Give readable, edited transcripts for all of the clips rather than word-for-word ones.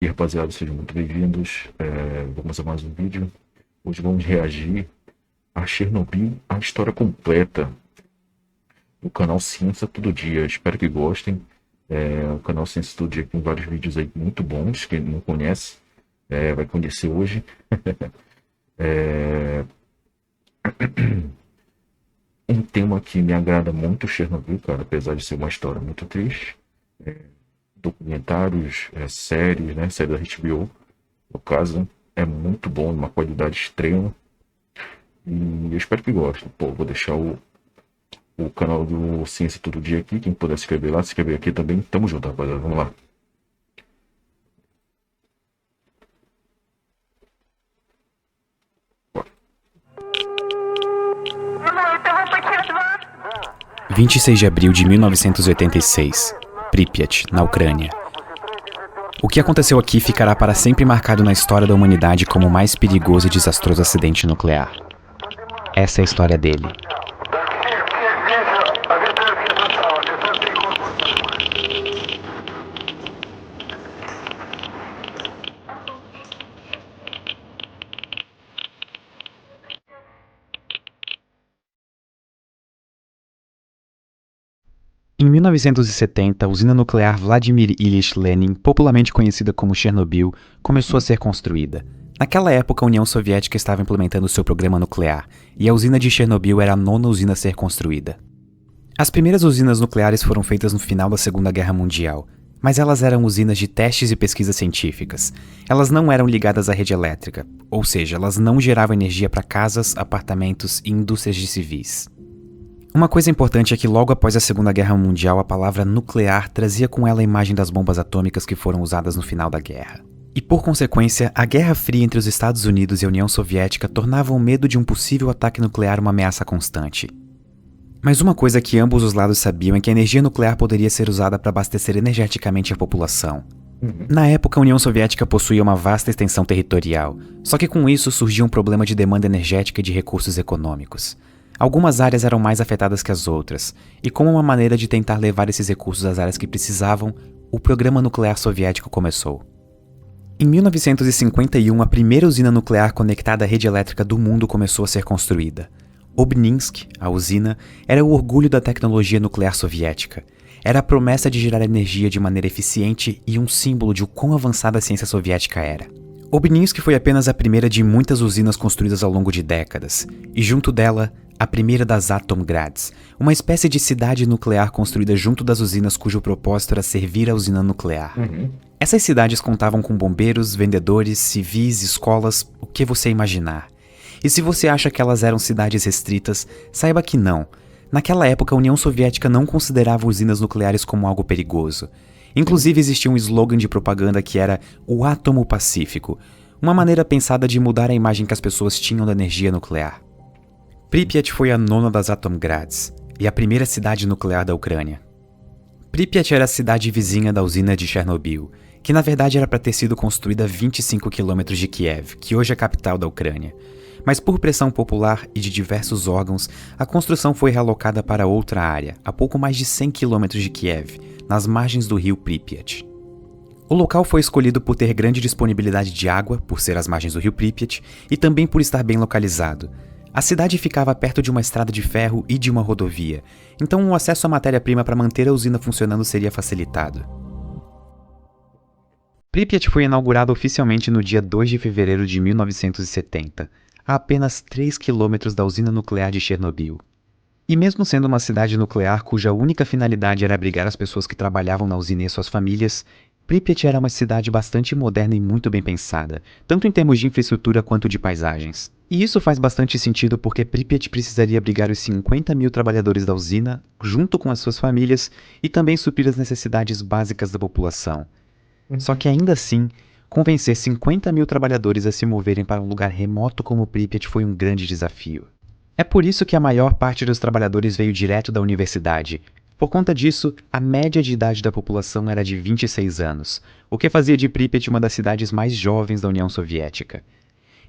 E rapaziada, sejam muito bem-vindos. Vamos a mais um vídeo. Hoje vamos reagir a Chernobyl, a história completa, no canal Ciência Todo Dia. Espero que gostem. O canal Ciência Todo Dia tem vários vídeos aí muito bons. Quem não conhece, vai conhecer hoje. Um tema que me agrada muito, Chernobyl, cara, apesar de ser uma história muito triste. Documentários, séries, né? Série da HBO, no caso, é muito bom, uma qualidade extrema. E eu espero que gostem. Pô, vou deixar o canal do Ciência Todo Dia aqui. Quem puder se inscrever lá, se inscrever aqui também. Tamo junto, rapaziada. Vamos lá. Bora. 26 de abril de 1986, Pripyat, na Ucrânia. O que aconteceu aqui ficará para sempre marcado na história da humanidade como o mais perigoso e desastroso acidente nuclear. Essa é a história dele. Em 1970, a usina nuclear Vladimir Ilyich Lenin, popularmente conhecida como Chernobyl, começou a ser construída. Naquela época, a União Soviética estava implementando seu programa nuclear, e a usina de Chernobyl era a nona usina a ser construída. As primeiras usinas nucleares foram feitas no final da Segunda Guerra Mundial, mas elas eram usinas de testes e pesquisas científicas. Elas não eram ligadas à rede elétrica, ou seja, elas não geravam energia para casas, apartamentos e indústrias de civis. Uma coisa importante é que logo após a Segunda Guerra Mundial, a palavra nuclear trazia com ela a imagem das bombas atômicas que foram usadas no final da guerra. E por consequência, a Guerra Fria entre os Estados Unidos e a União Soviética tornava o medo de um possível ataque nuclear uma ameaça constante. Mas uma coisa que ambos os lados sabiam é que a energia nuclear poderia ser usada para abastecer energeticamente a população. Na época, a União Soviética possuía uma vasta extensão territorial, só que com isso surgia um problema de demanda energética e de recursos econômicos. Algumas áreas eram mais afetadas que as outras, e como uma maneira de tentar levar esses recursos às áreas que precisavam, o programa nuclear soviético começou. Em 1951, a primeira usina nuclear conectada à rede elétrica do mundo começou a ser construída. Obninsk, a usina, era o orgulho da tecnologia nuclear soviética. Era a promessa de gerar energia de maneira eficiente e um símbolo de o quão avançada a ciência soviética era. Obninsk foi apenas a primeira de muitas usinas construídas ao longo de décadas, e junto dela, a primeira das Atomgrads, uma espécie de cidade nuclear construída junto das usinas cujo propósito era servir a usina nuclear. Essas cidades contavam com bombeiros, vendedores, civis, escolas, o que você imaginar. E se você acha que elas eram cidades restritas, saiba que não. Naquela época, a União Soviética não considerava usinas nucleares como algo perigoso. Inclusive, existia um slogan de propaganda que era o átomo pacífico, uma maneira pensada de mudar a imagem que as pessoas tinham da energia nuclear. Pripyat foi a nona das Atomgrads e a primeira cidade nuclear da Ucrânia. Pripyat era a cidade vizinha da usina de Chernobyl, que na verdade era para ter sido construída a 25 km de Kiev, que hoje é a capital da Ucrânia. Mas por pressão popular e de diversos órgãos, a construção foi realocada para outra área, a pouco mais de 100 km de Kiev, nas margens do rio Pripyat. O local foi escolhido por ter grande disponibilidade de água, por ser às margens do rio Pripyat, e também por estar bem localizado. A cidade ficava perto de uma estrada de ferro e de uma rodovia, então o acesso à matéria-prima para manter a usina funcionando seria facilitado. Pripyat foi inaugurada oficialmente no dia 2 de fevereiro de 1970, a apenas 3 quilômetros da usina nuclear de Chernobyl. E mesmo sendo uma cidade nuclear cuja única finalidade era abrigar as pessoas que trabalhavam na usina e suas famílias, Pripyat era uma cidade bastante moderna e muito bem pensada, tanto em termos de infraestrutura quanto de paisagens. E isso faz bastante sentido porque Pripyat precisaria abrigar os 50 mil trabalhadores da usina, junto com as suas famílias, e também suprir as necessidades básicas da população. Só que ainda assim, convencer 50 mil trabalhadores a se moverem para um lugar remoto como Pripyat foi um grande desafio. É por isso que a maior parte dos trabalhadores veio direto da universidade. Por conta disso, a média de idade da população era de 26 anos, o que fazia de Pripyat uma das cidades mais jovens da União Soviética.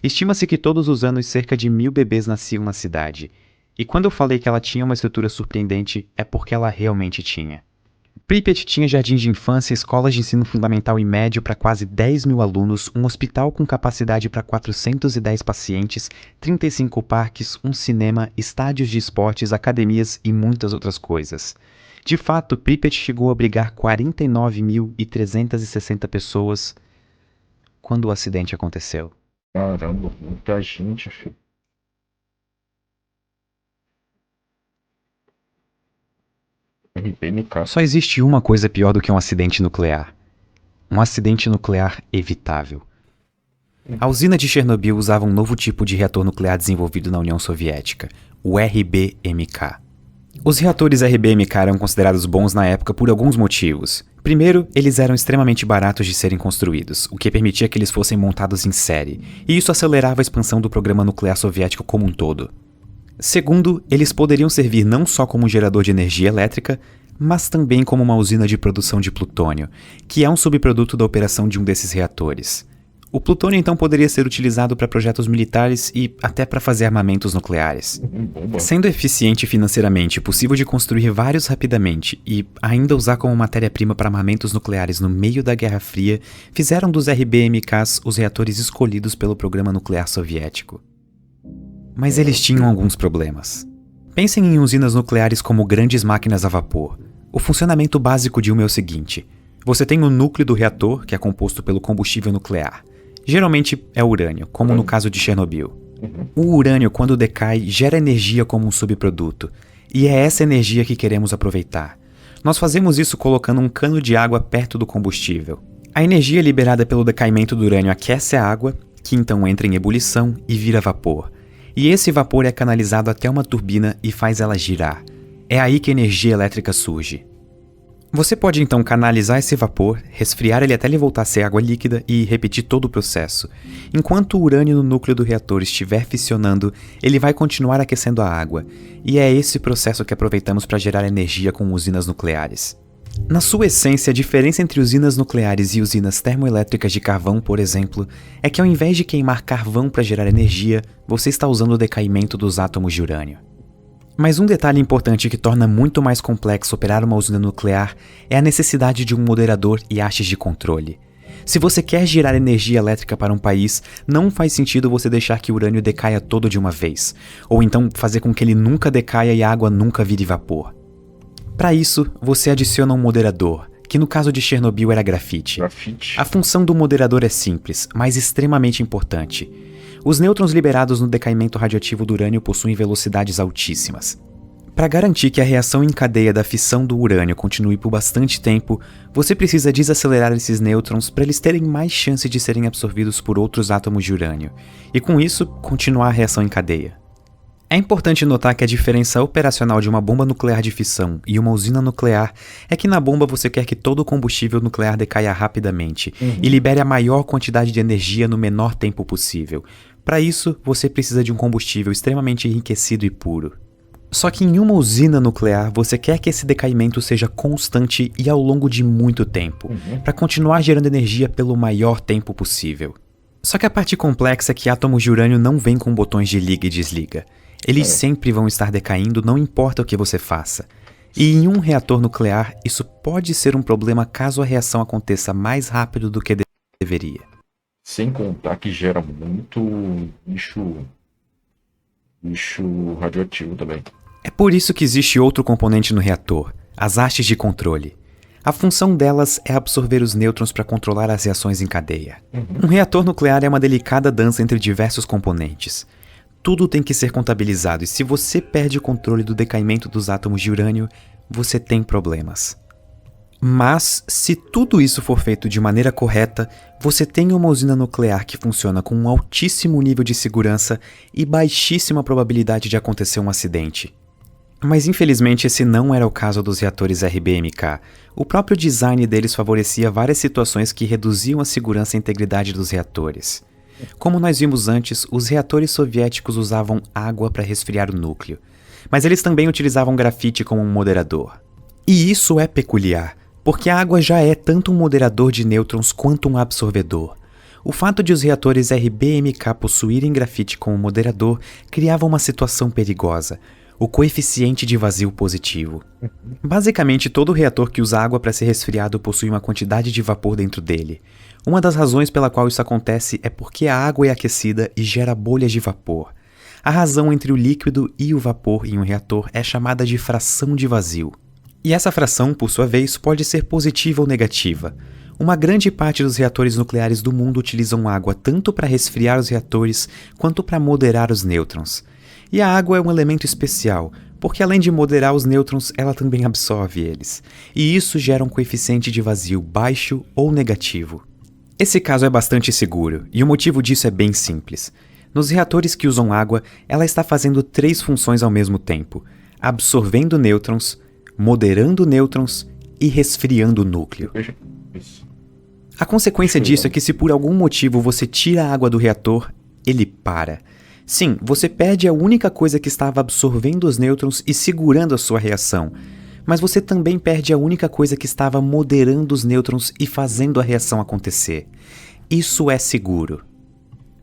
Estima-se que todos os anos cerca de 1.000 bebês nasciam na cidade, e quando eu falei que ela tinha uma estrutura surpreendente, é porque ela realmente tinha. Pripyat tinha jardim de infância, escolas de ensino fundamental e médio para quase 10 mil alunos, um hospital com capacidade para 410 pacientes, 35 parques, um cinema, estádios de esportes, academias e muitas outras coisas. De fato, Pripyat chegou a abrigar 49.360 pessoas quando o acidente aconteceu. Caramba, muita gente, filho. RBMK. Só existe uma coisa pior do que um acidente nuclear. Um acidente nuclear evitável. A usina de Chernobyl usava um novo tipo de reator nuclear desenvolvido na União Soviética, o RBMK. Os reatores RBMK eram considerados bons na época por alguns motivos. Primeiro, eles eram extremamente baratos de serem construídos, o que permitia que eles fossem montados em série, e isso acelerava a expansão do programa nuclear soviético como um todo. Segundo, eles poderiam servir não só como um gerador de energia elétrica, mas também como uma usina de produção de plutônio, que é um subproduto da operação de um desses reatores. O plutônio então poderia ser utilizado para projetos militares e até para fazer armamentos nucleares. Bomba. Sendo eficiente financeiramente, possível de construir vários rapidamente e ainda usar como matéria-prima para armamentos nucleares no meio da Guerra Fria, fizeram dos RBMKs os reatores escolhidos pelo programa nuclear soviético. Mas eles tinham alguns problemas. Pensem em usinas nucleares como grandes máquinas a vapor. O funcionamento básico de uma é o seguinte: você tem o núcleo do reator, que é composto pelo combustível nuclear. Geralmente é urânio, como no caso de Chernobyl. O urânio, quando decai, gera energia como um subproduto, e é essa energia que queremos aproveitar. Nós fazemos isso colocando um cano de água perto do combustível. A energia liberada pelo decaimento do urânio aquece a água, que então entra em ebulição e vira vapor. E esse vapor é canalizado até uma turbina e faz ela girar. É aí que a energia elétrica surge. Você pode então canalizar esse vapor, resfriar ele até ele voltar a ser água líquida e repetir todo o processo. Enquanto o urânio no núcleo do reator estiver fissionando, ele vai continuar aquecendo a água, e é esse processo que aproveitamos para gerar energia com usinas nucleares. Na sua essência, a diferença entre usinas nucleares e usinas termoelétricas de carvão, por exemplo, é que ao invés de queimar carvão para gerar energia, você está usando o decaimento dos átomos de urânio. Mas um detalhe importante que torna muito mais complexo operar uma usina nuclear é a necessidade de um moderador e hastes de controle. Se você quer gerar energia elétrica para um país, não faz sentido você deixar que o urânio decaia todo de uma vez, ou então fazer com que ele nunca decaia e a água nunca vire vapor. Para isso, você adiciona um moderador, que no caso de Chernobyl era grafite. A função do moderador é simples, mas extremamente importante. Os nêutrons liberados no decaimento radioativo do urânio possuem velocidades altíssimas. Para garantir que a reação em cadeia da fissão do urânio continue por bastante tempo, você precisa desacelerar esses nêutrons para eles terem mais chance de serem absorvidos por outros átomos de urânio, e com isso, continuar a reação em cadeia. É importante notar que a diferença operacional de uma bomba nuclear de fissão e uma usina nuclear é que na bomba você quer que todo o combustível nuclear decaia rapidamente e libere a maior quantidade de energia no menor tempo possível. Para isso, você precisa de um combustível extremamente enriquecido e puro. Só que em uma usina nuclear, você quer que esse decaimento seja constante e ao longo de muito tempo, para continuar gerando energia pelo maior tempo possível. Só que a parte complexa é que átomos de urânio não vêm com botões de liga e desliga. Eles sempre vão estar decaindo, não importa o que você faça. E em um reator nuclear, isso pode ser um problema caso a reação aconteça mais rápido do que deveria. Sem contar que gera muito lixo radioativo também. É por isso que existe outro componente no reator, as hastes de controle. A função delas é absorver os nêutrons para controlar as reações em cadeia. Um reator nuclear é uma delicada dança entre diversos componentes. Tudo tem que ser contabilizado e se você perde o controle do decaimento dos átomos de urânio, você tem problemas. Mas, se tudo isso for feito de maneira correta, você tem uma usina nuclear que funciona com um altíssimo nível de segurança e baixíssima probabilidade de acontecer um acidente. Mas infelizmente esse não era o caso dos reatores RBMK. O próprio design deles favorecia várias situações que reduziam a segurança e integridade dos reatores. Como nós vimos antes, os reatores soviéticos usavam água para resfriar o núcleo, mas eles também utilizavam grafite como um moderador. E isso é peculiar, porque a água já é tanto um moderador de nêutrons quanto um absorvedor. O fato de os reatores RBMK possuírem grafite como moderador criava uma situação perigosa. o coeficiente de vazio positivo. Basicamente, todo reator que usa água para ser resfriado possui uma quantidade de vapor dentro dele. Uma das razões pela qual isso acontece é porque a água é aquecida e gera bolhas de vapor. A razão entre o líquido e o vapor em um reator é chamada de fração de vazio. E essa fração, por sua vez, pode ser positiva ou negativa. Uma grande parte dos reatores nucleares do mundo utilizam água tanto para resfriar os reatores quanto para moderar os nêutrons. E a água é um elemento especial, porque além de moderar os nêutrons, ela também absorve eles. E isso gera um coeficiente de vazio baixo ou negativo. Esse caso é bastante seguro, e o motivo disso é bem simples. Nos reatores que usam água, ela está fazendo 3 funções ao mesmo tempo: absorvendo nêutrons, moderando nêutrons e resfriando o núcleo. Isso. A consequência disso é que se por algum motivo você tira a água do reator, ele para. Sim, você perde a única coisa que estava absorvendo os nêutrons e segurando a sua reação, mas você também perde a única coisa que estava moderando os nêutrons e fazendo a reação acontecer. Isso é seguro.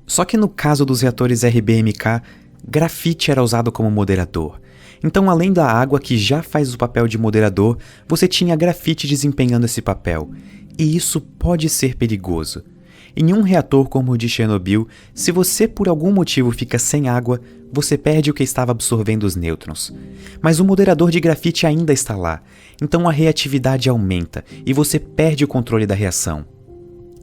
Só que no caso dos reatores RBMK, grafite era usado como moderador. Então, além da água que já faz o papel de moderador, você tinha grafite desempenhando esse papel. E isso pode ser perigoso. Em um reator como o de Chernobyl, se você por algum motivo fica sem água, você perde o que estava absorvendo os nêutrons. Mas o moderador de grafite ainda está lá, então a reatividade aumenta e você perde o controle da reação.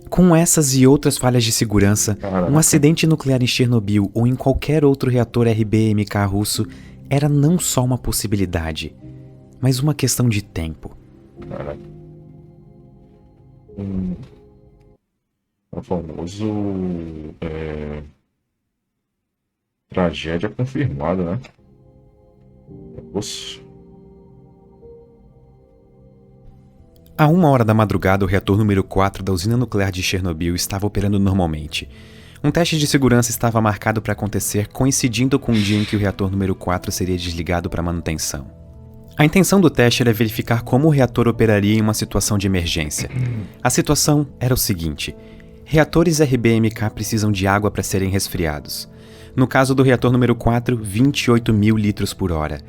Com essas e outras falhas de segurança, um acidente nuclear em Chernobyl ou em qualquer outro reator RBMK russo era não só uma possibilidade, mas uma questão de tempo. Caraca. O famoso tragédia confirmada, né? Nossa. À 1h da madrugada, o reator número 4 da usina nuclear de Chernobyl estava operando normalmente. Um teste de segurança estava marcado para acontecer coincidindo com o dia em que o reator número 4 seria desligado para manutenção. A intenção do teste era verificar como o reator operaria em uma situação de emergência. A situação era o seguinte: reatores RBMK precisam de água para serem resfriados. No caso do reator número 4, 28.000 litros por hora.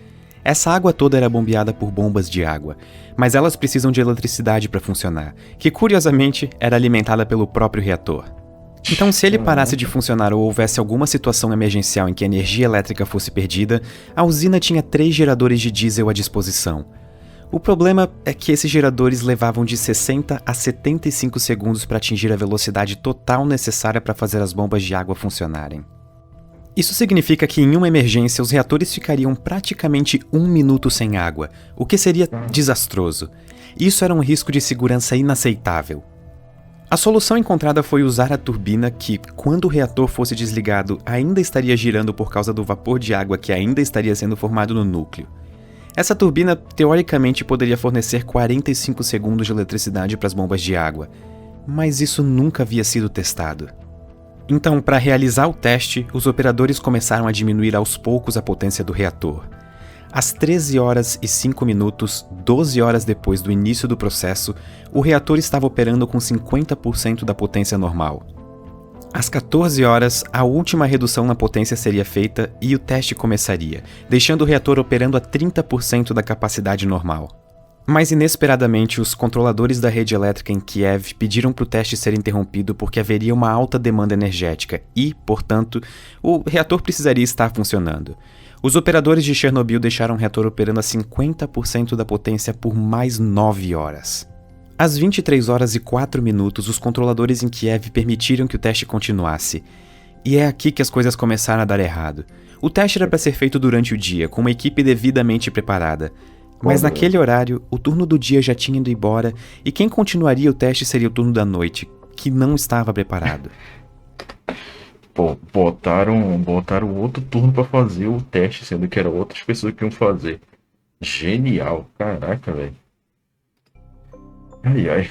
Essa água toda era bombeada por bombas de água, mas elas precisam de eletricidade para funcionar, que curiosamente era alimentada pelo próprio reator. Então, se ele parasse de funcionar ou houvesse alguma situação emergencial em que a energia elétrica fosse perdida, a usina tinha 3 geradores de diesel à disposição. O problema é que esses geradores levavam de 60 a 75 segundos para atingir a velocidade total necessária para fazer as bombas de água funcionarem. Isso significa que em uma emergência os reatores ficariam praticamente 1 minuto sem água, o que seria desastroso. Isso era um risco de segurança inaceitável. A solução encontrada foi usar a turbina que, quando o reator fosse desligado, ainda estaria girando por causa do vapor de água que ainda estaria sendo formado no núcleo. Essa turbina, teoricamente, poderia fornecer 45 segundos de eletricidade para as bombas de água, mas isso nunca havia sido testado. Então, para realizar o teste, os operadores começaram a diminuir aos poucos a potência do reator. Às 13h05, 12 horas depois do início do processo, o reator estava operando com 50% da potência normal. Às 14 horas, a última redução na potência seria feita e o teste começaria, deixando o reator operando a 30% da capacidade normal. Mas inesperadamente, os controladores da rede elétrica em Kiev pediram para o teste ser interrompido porque haveria uma alta demanda energética e, portanto, o reator precisaria estar funcionando. Os operadores de Chernobyl deixaram o reator operando a 50% da potência por mais 9 horas. Às 23h04, os controladores em Kiev permitiram que o teste continuasse. E é aqui que as coisas começaram a dar errado. O teste era para ser feito durante o dia, com uma equipe devidamente preparada. Mas naquele horário, o turno do dia já tinha ido embora e quem continuaria o teste seria o turno da noite, que não estava preparado. Pô, botaram outro turno pra fazer o teste, sendo que eram outras pessoas que iam fazer. Genial, caraca, velho. Ai, ai.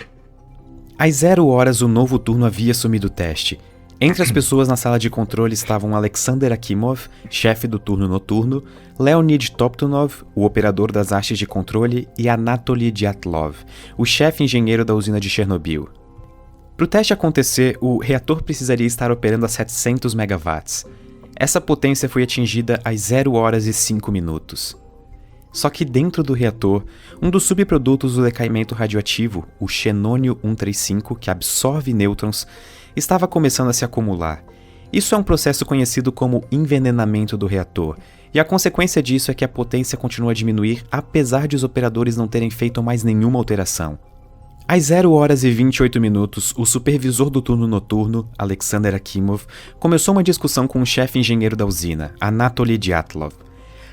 Às 0h, o novo turno havia assumido o teste. Entre as pessoas na sala de controle estavam Alexander Akimov, chefe do turno noturno, Leonid Toptunov, o operador das hastes de controle, e Anatoly Dyatlov, o chefe engenheiro da usina de Chernobyl. Para o teste acontecer, o reator precisaria estar operando a 700 megawatts. Essa potência foi atingida às 0 horas e 5 minutos. Só que dentro do reator, um dos subprodutos do decaimento radioativo, o xenônio-135, que absorve nêutrons, estava começando a se acumular. Isso é um processo conhecido como envenenamento do reator, e a consequência disso é que a potência continua a diminuir apesar de os operadores não terem feito mais nenhuma alteração. Às 0 horas e 28 minutos, o supervisor do turno noturno, Alexander Akimov, começou uma discussão com o chefe engenheiro da usina, Anatoly Dyatlov.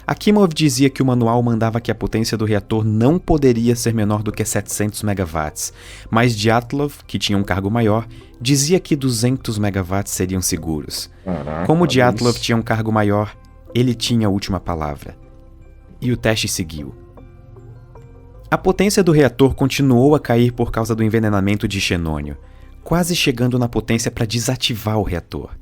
Akimov dizia que o manual mandava que a potência do reator não poderia ser menor do que 700 megawatts, mas Dyatlov, que tinha um cargo maior, dizia que 200 megawatts seriam seguros. Caraca, Como Dyatlov tinha um cargo maior, ele tinha a última palavra. E o teste seguiu. A potência do reator continuou a cair por causa do envenenamento de xenônio, quase chegando na potência para desativar o reator.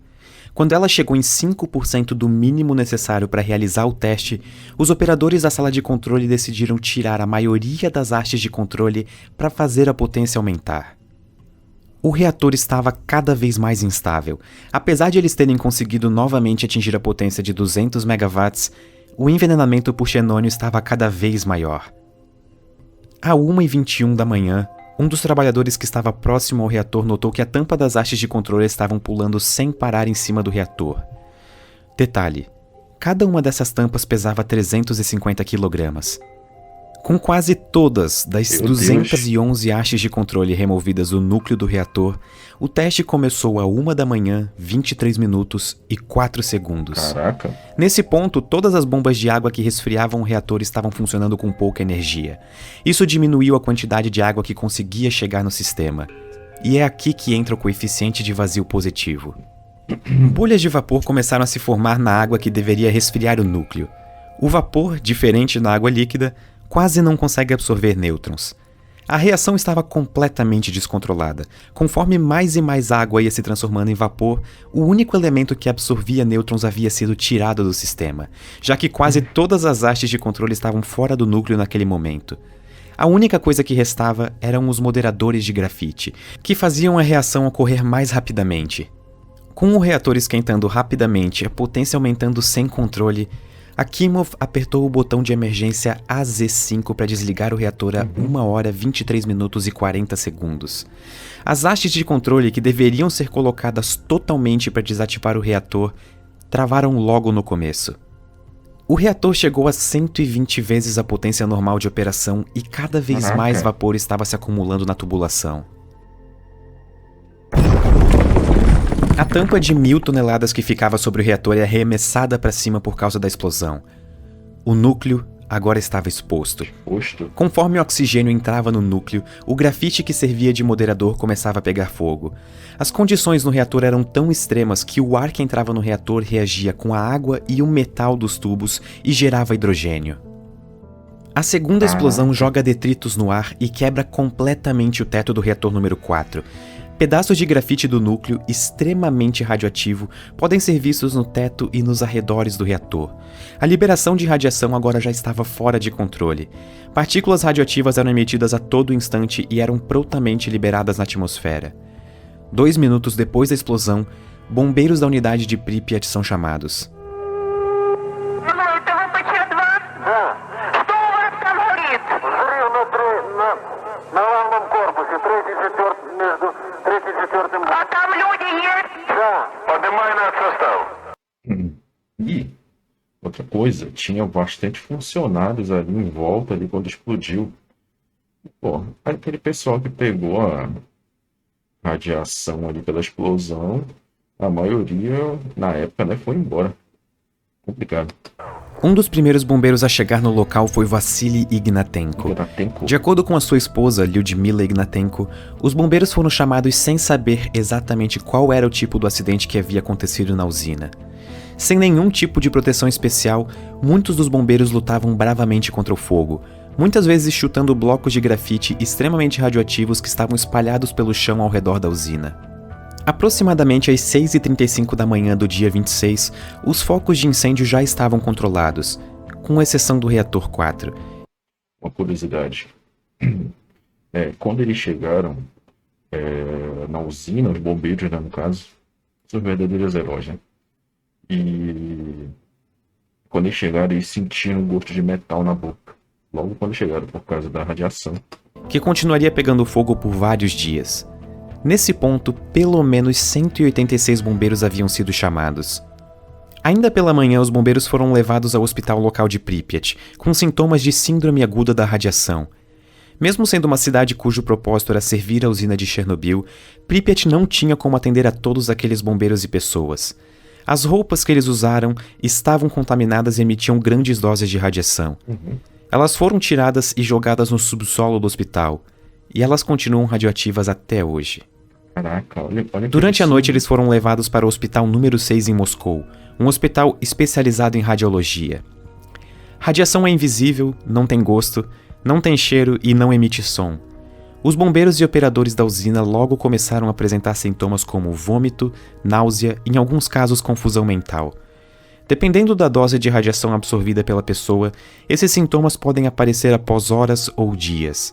Quando ela chegou em 5% do mínimo necessário para realizar o teste, os operadores da sala de controle decidiram tirar a maioria das hastes de controle para fazer a potência aumentar. O reator estava cada vez mais instável. Apesar de eles terem conseguido novamente atingir a potência de 200 megawatts, o envenenamento por xenônio estava cada vez maior. À 1h21 da manhã, um dos trabalhadores que estava próximo ao reator notou que a tampa das hastes de controle estavam pulando sem parar em cima do reator. Detalhe: cada uma dessas tampas pesava 350 kg. Com quase todas das 211 hastes de controle removidas do núcleo do reator, o teste começou a 1 da manhã, 23 minutos e 4 segundos. Caraca. Nesse ponto, todas as bombas de água que resfriavam o reator estavam funcionando com pouca energia. Isso diminuiu a quantidade de água que conseguia chegar no sistema. E é aqui que entra o coeficiente de vazio positivo. Bolhas de vapor começaram a se formar na água que deveria resfriar o núcleo. O vapor, diferente da água líquida, quase não consegue absorver nêutrons. A reação estava completamente descontrolada. Conforme mais e mais água ia se transformando em vapor, o único elemento que absorvia nêutrons havia sido tirado do sistema, já que quase todas as hastes de controle estavam fora do núcleo naquele momento. A única coisa que restava eram os moderadores de grafite, que faziam a reação ocorrer mais rapidamente. Com o reator esquentando rapidamente e a potência aumentando sem controle, Akimov apertou o botão de emergência AZ5 para desligar o reator a 1 hora 23 minutos e 40 segundos. As hastes de controle que deveriam ser colocadas totalmente para desativar o reator travaram logo no começo. O reator chegou a 120 vezes a potência normal de operação e cada vez mais vapor estava se acumulando na tubulação. A tampa de 1000 toneladas que ficava sobre o reator é arremessada para cima por causa da explosão. O núcleo agora estava exposto. Conforme o oxigênio entrava no núcleo, o grafite que servia de moderador começava a pegar fogo. As condições no reator eram tão extremas que o ar que entrava no reator reagia com a água e o metal dos tubos e gerava hidrogênio. A segunda explosão joga detritos no ar e quebra completamente o teto do reator número 4. Pedaços de grafite do núcleo, extremamente radioativo, podem ser vistos no teto e nos arredores do reator. A liberação de radiação agora já estava fora de controle. Partículas radioativas eram emitidas a todo instante e eram prontamente liberadas na atmosfera. 2 minutos depois da explosão, bombeiros da unidade de Pripyat são chamados. E outra coisa, tinha bastante funcionários ali em volta ali quando explodiu. Pô, aquele pessoal que pegou a radiação ali pela explosão, a maioria na época, né, foi embora. Complicado. Um dos primeiros bombeiros a chegar no local foi Vassily Ignatenko. De acordo com a sua esposa, Lyudmila Ignatenko, os bombeiros foram chamados sem saber exatamente qual era o tipo do acidente que havia acontecido na usina. Sem nenhum tipo de proteção especial, muitos dos bombeiros lutavam bravamente contra o fogo, muitas vezes chutando blocos de grafite extremamente radioativos que estavam espalhados pelo chão ao redor da usina. Aproximadamente às 6h35 da manhã do dia 26, os focos de incêndio já estavam controlados, com exceção do reator 4. Uma curiosidade. Quando eles chegaram na usina, os bombeiros, né, no caso, são verdadeiros heróis, né? E quando eles chegaram, eles sentiram um gosto de metal na boca. Logo quando chegaram, por causa da radiação. Que continuaria pegando fogo por vários dias. Nesse ponto, pelo menos 186 bombeiros haviam sido chamados. Ainda pela manhã, os bombeiros foram levados ao hospital local de Pripyat, com sintomas de síndrome aguda da radiação. Mesmo sendo uma cidade cujo propósito era servir a usina de Chernobyl, Pripyat não tinha como atender a todos aqueles bombeiros e pessoas. As roupas que eles usaram estavam contaminadas e emitiam grandes doses de radiação. Elas foram tiradas e jogadas no subsolo do hospital, e elas continuam radioativas até hoje. Caraca, olha Durante a noite, eles foram levados para o hospital número 6 em Moscou, um hospital especializado em radiologia. Radiação é invisível, não tem gosto, não tem cheiro e não emite som. Os bombeiros e operadores da usina logo começaram a apresentar sintomas como vômito, náusea e, em alguns casos, confusão mental. Dependendo da dose de radiação absorvida pela pessoa, esses sintomas podem aparecer após horas ou dias.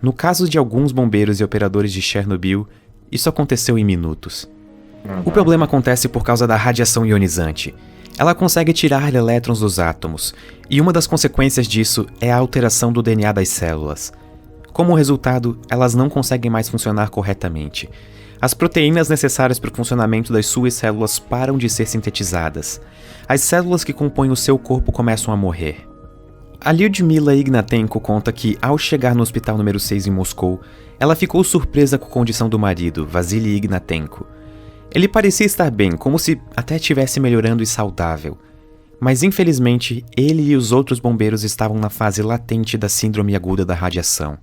No caso de alguns bombeiros e operadores de Chernobyl, isso aconteceu em minutos. O problema acontece por causa da radiação ionizante. Ela consegue tirar elétrons dos átomos, e uma das consequências disso é a alteração do DNA das células. Como resultado, elas não conseguem mais funcionar corretamente. As proteínas necessárias para o funcionamento das suas células param de ser sintetizadas. As células que compõem o seu corpo começam a morrer. A Lyudmila Ignatenko conta que, ao chegar no hospital número 6 em Moscou, ela ficou surpresa com a condição do marido, Vasily Ignatenko. Ele parecia estar bem, como se até estivesse melhorando e saudável. Mas infelizmente, ele e os outros bombeiros estavam na fase latente da síndrome aguda da radiação.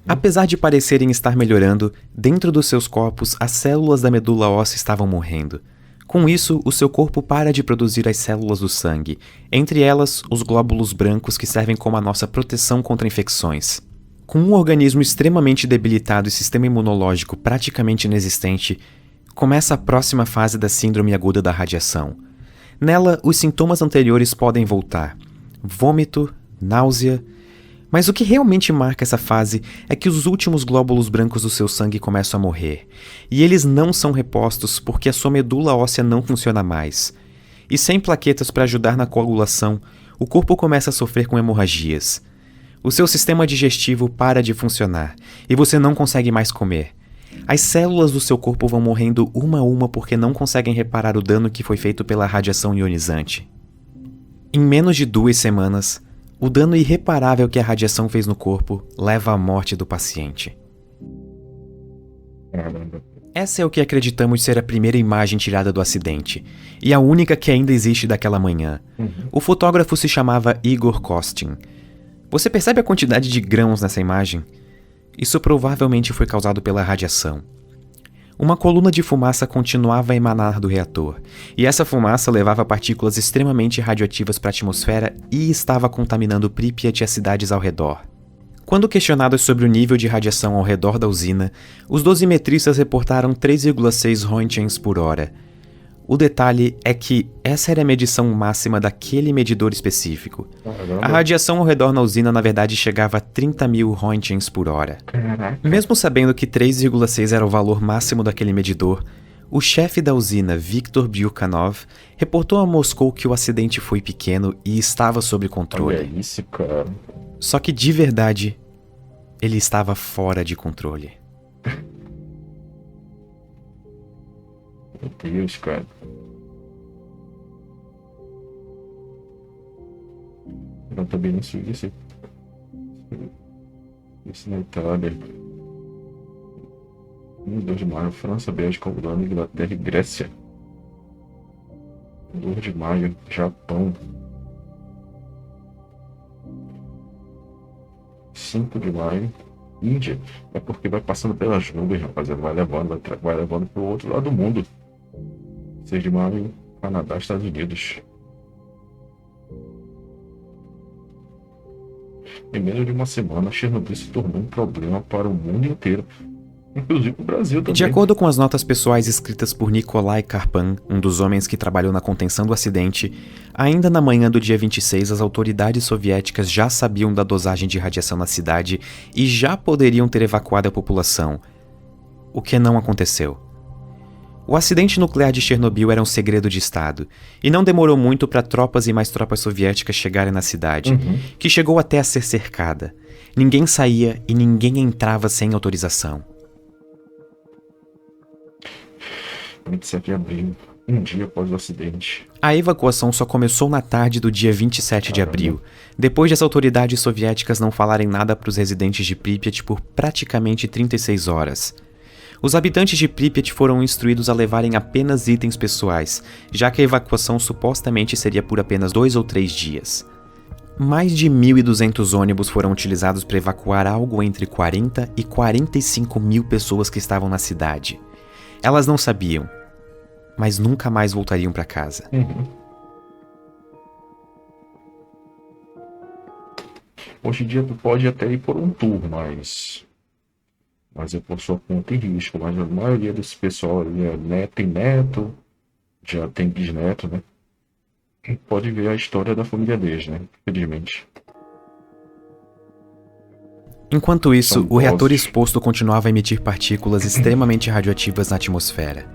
Apesar de parecerem estar melhorando, dentro dos seus corpos as células da medula óssea estavam morrendo. Com isso, o seu corpo para de produzir as células do sangue, entre elas os glóbulos brancos que servem como a nossa proteção contra infecções. Com um organismo extremamente debilitado e sistema imunológico praticamente inexistente, começa a próxima fase da síndrome aguda da radiação. Nela, os sintomas anteriores podem voltar: vômito, náusea. Mas o que realmente marca essa fase é que os últimos glóbulos brancos do seu sangue começam a morrer, e eles não são repostos porque a sua medula óssea não funciona mais. E sem plaquetas para ajudar na coagulação, o corpo começa a sofrer com hemorragias. O seu sistema digestivo para de funcionar, e você não consegue mais comer. As células do seu corpo vão morrendo uma a uma porque não conseguem reparar o dano que foi feito pela radiação ionizante. Em menos de 2 semanas, o dano irreparável que a radiação fez no corpo leva à morte do paciente. Essa é o que acreditamos ser a primeira imagem tirada do acidente, e a única que ainda existe daquela manhã. O fotógrafo se chamava Igor Kostin. Você percebe a quantidade de grãos nessa imagem? Isso provavelmente foi causado pela radiação. Uma coluna de fumaça continuava a emanar do reator, e essa fumaça levava partículas extremamente radioativas para a atmosfera e estava contaminando Pripyat e as cidades ao redor. Quando questionados sobre o nível de radiação ao redor da usina, os dosimetristas reportaram 3,6 Roentgens por hora. O detalhe é que essa era a medição máxima daquele medidor específico. A radiação ao redor na usina na verdade chegava a 30.000 Roentgens por hora. Mesmo sabendo que 3,6 era o valor máximo daquele medidor, o chefe da usina, Viktor Byukhanov, reportou a Moscou que o acidente foi pequeno e estava sob controle. Olha isso, cara. Só que de verdade, ele estava fora de controle. Meu Deus, cara. Não, também não sei isso na Itália. 2 de maio, França, Bélgica, Holanda, Inglaterra e Grécia. 2 de maio, Japão. 5 de maio, Índia. É porque vai passando pelas nuvens, rapaziada. Vai levando pro outro lado do mundo. 6 de maio, Canadá, Estados Unidos. Em menos de uma semana, Chernobyl se tornou um problema para o mundo inteiro, inclusive o Brasil também. De acordo com as notas pessoais escritas por Nikolai Karpan, um dos homens que trabalhou na contenção do acidente, ainda na manhã do dia 26, as autoridades soviéticas já sabiam da dosagem de radiação na cidade e já poderiam ter evacuado a população, o que não aconteceu. O acidente nuclear de Chernobyl era um segredo de Estado, e não demorou muito para tropas e mais tropas soviéticas chegarem na cidade, que chegou até a ser cercada. Ninguém saía e ninguém entrava sem autorização. 27 de abril, um dia após o acidente. A evacuação só começou na tarde do dia 27 de abril, depois de as autoridades soviéticas não falarem nada para os residentes de Pripyat por praticamente 36 horas. Os habitantes de Pripyat foram instruídos a levarem apenas itens pessoais, já que a evacuação supostamente seria por apenas 2 ou 3 dias. Mais de 1.200 ônibus foram utilizados para evacuar algo entre 40 e 45 mil pessoas que estavam na cidade. Elas não sabiam, mas nunca mais voltariam para casa. Hoje em dia tu pode até ir por um tour, mas é por sua conta e risco. Mas a maioria desse pessoal ali tem neto, já tem bisneto, né? E pode ver a história da família deles, né? Infelizmente. Enquanto isso, o reator exposto continuava a emitir partículas extremamente radioativas na atmosfera.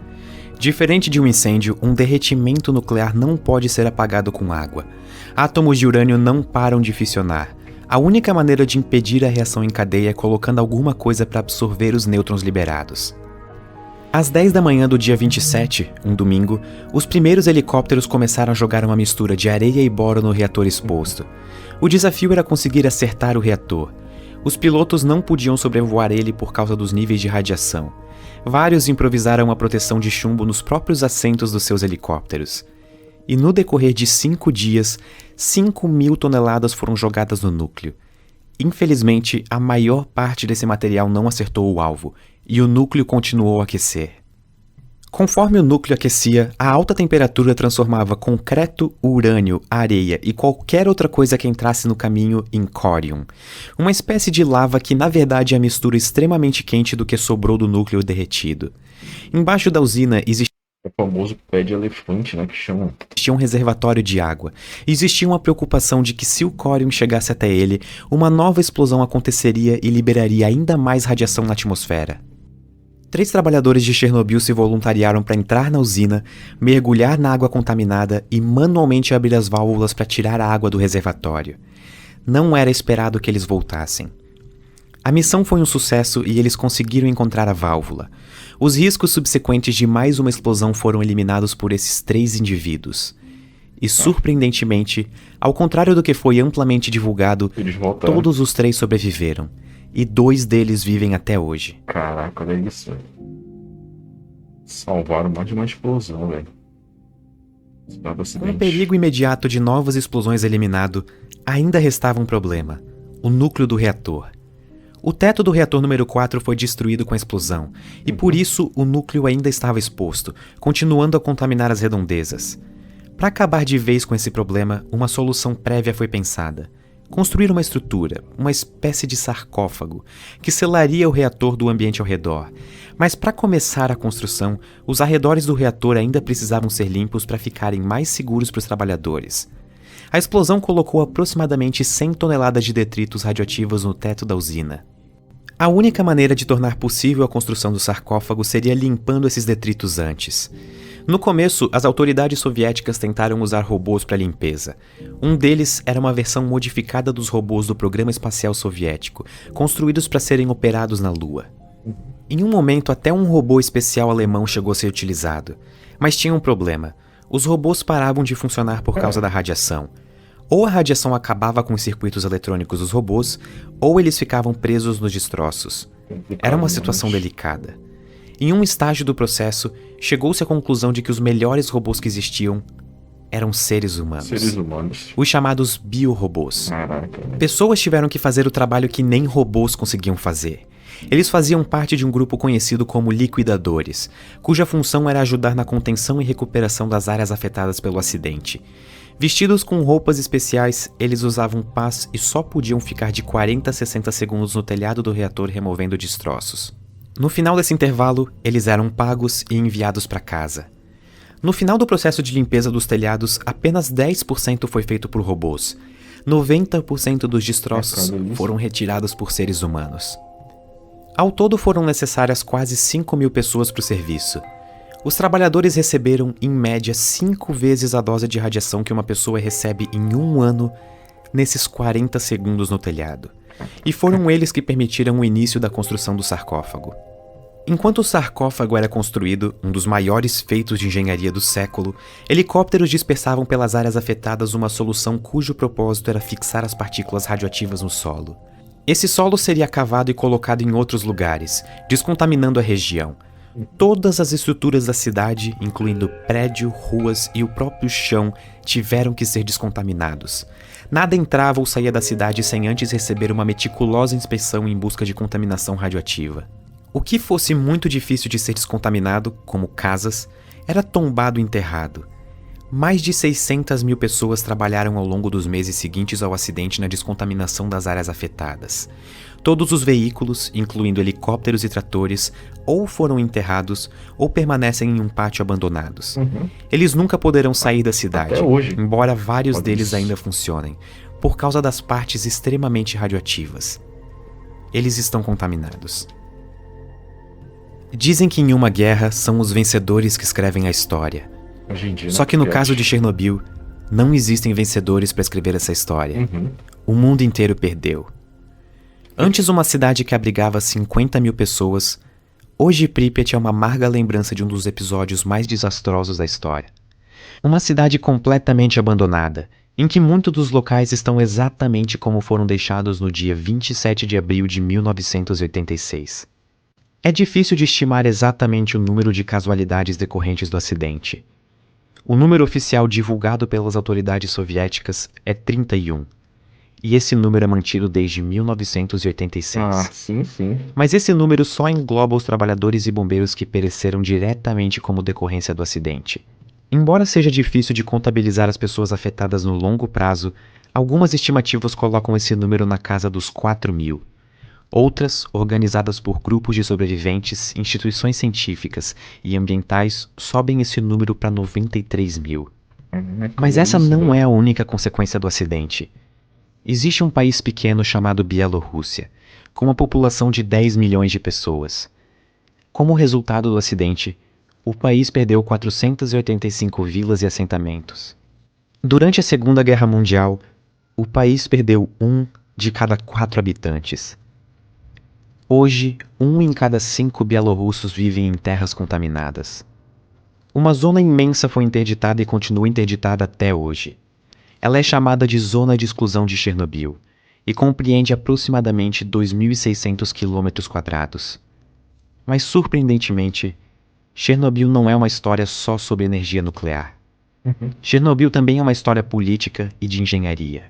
Diferente de um incêndio, um derretimento nuclear não pode ser apagado com água. Átomos de urânio não param de fissionar. A única maneira de impedir a reação em cadeia é colocando alguma coisa para absorver os nêutrons liberados. Às 10 da manhã do dia 27, um domingo, os primeiros helicópteros começaram a jogar uma mistura de areia e boro no reator exposto. O desafio era conseguir acertar o reator. Os pilotos não podiam sobrevoar ele por causa dos níveis de radiação. Vários improvisaram uma proteção de chumbo nos próprios assentos dos seus helicópteros. E no decorrer de 5 dias, 5.000 toneladas foram jogadas no núcleo. Infelizmente, a maior parte desse material não acertou o alvo, e o núcleo continuou a aquecer. Conforme o núcleo aquecia, a alta temperatura transformava concreto, urânio, areia e qualquer outra coisa que entrasse no caminho em córium, uma espécie de lava que na verdade é a mistura extremamente quente do que sobrou do núcleo derretido. Embaixo da usina existia o famoso pé de elefante, né, que chamam. Existia um reservatório de água. Existia uma preocupação de que se o córium chegasse até ele, uma nova explosão aconteceria e liberaria ainda mais radiação na atmosfera. 3 trabalhadores de Chernobyl se voluntariaram para entrar na usina, mergulhar na água contaminada e manualmente abrir as válvulas para tirar a água do reservatório. Não era esperado que eles voltassem. A missão foi um sucesso e eles conseguiram encontrar a válvula. Os riscos subsequentes de mais uma explosão foram eliminados por esses 3 indivíduos. E surpreendentemente, ao contrário do que foi amplamente divulgado, todos os 3 sobreviveram. E 2 deles vivem até hoje. Caraca, olha isso, velho. Salvaram mais de uma explosão, velho. Com o perigo imediato de novas explosões eliminado, ainda restava um problema: o núcleo do reator. O teto do reator número 4 foi destruído com a explosão, e por isso o núcleo ainda estava exposto, continuando a contaminar as redondezas. Para acabar de vez com esse problema, uma solução prévia foi pensada: construir uma estrutura, uma espécie de sarcófago, que selaria o reator do ambiente ao redor. Mas para começar a construção, os arredores do reator ainda precisavam ser limpos para ficarem mais seguros para os trabalhadores. A explosão colocou aproximadamente 100 toneladas de detritos radioativos no teto da usina. A única maneira de tornar possível a construção do sarcófago seria limpando esses detritos antes. No começo, as autoridades soviéticas tentaram usar robôs para limpeza. Um deles era uma versão modificada dos robôs do programa espacial soviético, construídos para serem operados na Lua. Em um momento, até um robô especial alemão chegou a ser utilizado. Mas tinha um problema: os robôs paravam de funcionar por causa da radiação. Ou a radiação acabava com os circuitos eletrônicos dos robôs, ou eles ficavam presos nos destroços. Era uma situação delicada. Em um estágio do processo, chegou-se à conclusão de que os melhores robôs que existiam eram seres humanos. Os chamados biorobôs. Pessoas tiveram que fazer o trabalho que nem robôs conseguiam fazer. Eles faziam parte de um grupo conhecido como liquidadores, cuja função era ajudar na contenção e recuperação das áreas afetadas pelo acidente. Vestidos com roupas especiais, eles usavam pás e só podiam ficar de 40 a 60 segundos no telhado do reator removendo destroços. No final desse intervalo, eles eram pagos e enviados para casa. No final do processo de limpeza dos telhados, apenas 10% foi feito por robôs. 90% dos destroços foram retirados por seres humanos. Ao todo foram necessárias quase 5.000 pessoas para o serviço. Os trabalhadores receberam, em média, 5 vezes a dose de radiação que uma pessoa recebe em um ano nesses 40 segundos no telhado. E foram eles que permitiram o início da construção do sarcófago. Enquanto o sarcófago era construído, um dos maiores feitos de engenharia do século, helicópteros dispersavam pelas áreas afetadas uma solução cujo propósito era fixar as partículas radioativas no solo. Esse solo seria cavado e colocado em outros lugares, descontaminando a região. Todas as estruturas da cidade, incluindo prédio, ruas e o próprio chão, tiveram que ser descontaminados. Nada entrava ou saía da cidade sem antes receber uma meticulosa inspeção em busca de contaminação radioativa. O que fosse muito difícil de ser descontaminado, como casas, era tombado e enterrado. Mais de 600 mil pessoas trabalharam ao longo dos meses seguintes ao acidente na descontaminação das áreas afetadas. Todos os veículos, incluindo helicópteros e tratores, ou foram enterrados ou permanecem em um pátio abandonados. Eles nunca poderão sair da cidade, Até hoje. embora vários Pode deles isso. ainda funcionem, por causa das partes extremamente radioativas. Eles estão contaminados. Dizem que em uma guerra são os vencedores que escrevem a história. Hoje em dia, Só que no eu caso acho. de Chernobyl, não existem vencedores para escrever essa história. O mundo inteiro perdeu. Antes uma cidade que abrigava 50 mil pessoas, hoje Pripyat é uma amarga lembrança de um dos episódios mais desastrosos da história. Uma cidade completamente abandonada, em que muitos dos locais estão exatamente como foram deixados no dia 27 de abril de 1986. É difícil de estimar exatamente o número de casualidades decorrentes do acidente. O número oficial divulgado pelas autoridades soviéticas é 31, e esse número é mantido desde 1986. Sim. Mas esse número só engloba os trabalhadores e bombeiros que pereceram diretamente como decorrência do acidente. Embora seja difícil de contabilizar as pessoas afetadas no longo prazo, algumas estimativas colocam esse número na casa dos 4.000. Outras, organizadas por grupos de sobreviventes, instituições científicas e ambientais, sobem esse número para 93.000. Mas essa não é a única consequência do acidente. Existe um país pequeno chamado Bielorrússia, com uma população de 10 milhões de pessoas. Como resultado do acidente, o país perdeu 485 vilas e assentamentos. Durante a Segunda Guerra Mundial, o país perdeu 1 de cada 4 habitantes. Hoje, 1 em cada 5 bielorrussos vivem em terras contaminadas. Uma zona imensa foi interditada e continua interditada até hoje. Ela é chamada de Zona de Exclusão de Chernobyl e compreende aproximadamente 2.600 km². Mas, surpreendentemente, Chernobyl não é uma história só sobre energia nuclear. Chernobyl também é uma história política e de engenharia,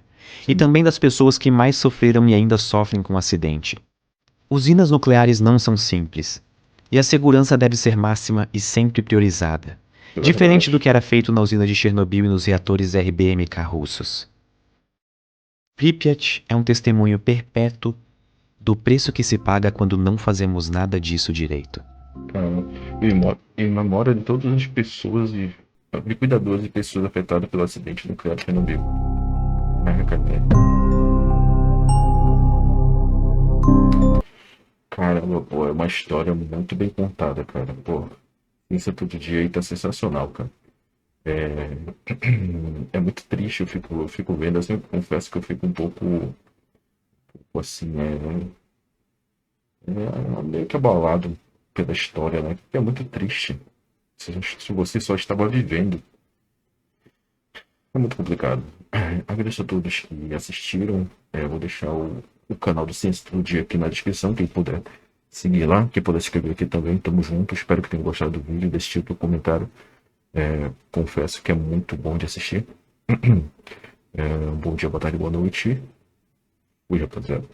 e também das pessoas que mais sofreram e ainda sofrem com o acidente. Usinas nucleares não são simples, e a segurança deve ser máxima e sempre priorizada, diferente do que era feito na usina de Chernobyl e nos reatores RBMK russos. Pripyat é um testemunho perpétuo do preço que se paga quando não fazemos nada disso direito. Em memória de todas as pessoas de cuidadores e pessoas afetadas pelo acidente nuclear de Chernobyl. Caramba, pô, é uma história muito bem contada, cara. Pô, isso todo dia aí tá sensacional, cara. É muito triste, eu fico vendo, assim, eu confesso que eu fico um pouco assim, meio que abalado pela história, né? Porque é muito triste. Se você só estava vivendo. É muito complicado. Agradeço a todos que assistiram. Eu vou deixar o canal do Ciência Todo Dia aqui na descrição. Quem puder seguir lá, quem puder se inscrever aqui também. Tamo junto. Espero que tenham gostado do vídeo, desse tipo de comentário. Confesso que é muito bom de assistir. Bom dia, boa tarde, boa noite. Fui, rapaziada.